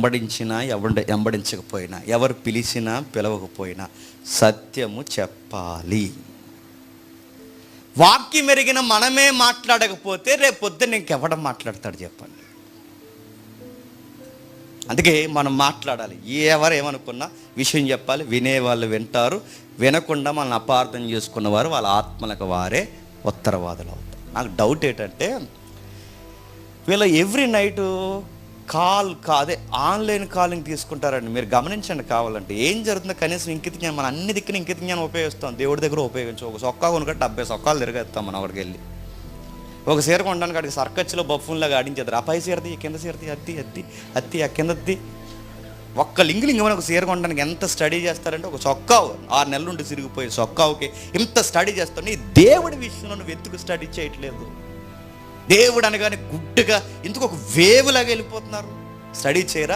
వెంబడించినా వెంబడించకపోయినా, ఎవరు పిలిచినా పిలవకపోయినా సత్యము చెప్పాలి. వాక్యం ఎరిగిన మనమే మాట్లాడకపోతే రేపు పొద్దున్న ఇంకెవడం మాట్లాడతాడు చెప్పండి. అందుకే మనం మాట్లాడాలి. ఎవరు ఏమనుకున్నా విషయం చెప్పాలి. వినేవాళ్ళు వింటారు, వినకుండా మనల్ని అపార్థం చేసుకున్నవారు వాళ్ళ ఆత్మలకు వారే ఉత్తరవాదులు అవుతారు. నాకు డౌట్ ఏంటంటే, వీళ్ళ ఎవ్రీ నైటు అదే ఆన్లైన్ కాలింగ్ తీసుకుంటారండి. మీరు గమనించండి కావాలంటే. ఏం జరుగుతుందో కనీసం ఇంకిత జ్ఞానం, మన అన్ని దిక్కున ఇంకిత జ్ఞానం ఉపయోగిస్తాం. దేవుడి దగ్గర ఉపయోగించు. ఒక సొక్కా కొనుక్కుంటే 70 సొక్కాలు తిరిగేస్తాం మనం అక్కడికి వెళ్ళి. ఒక సీర కొనడానికి అక్కడికి సర్కచ్లో బఫూన్లాగా ఆడించేది. ఆ పై సీరది, కింద సీరది, అత్తి ఆ కిందది. ఒక్క లింగులింగమని ఒక సీర కొనడానికి ఎంత స్టడీ చేస్తారంటే, ఒక చొక్కా 6 నెలల నుండి తిరిగిపోయి చొక్కాకి ఇంత స్టడీ చేస్తాను. నీ దేవుడి విషయంలో నువ్వు ఎందుకు స్టడీ చేయట్లేదు? దేవుడు అనగానే గుడ్డుగా ఎందుకు ఒక వేవులాగా వెళ్ళిపోతున్నారు? స్టడీ చేయరా?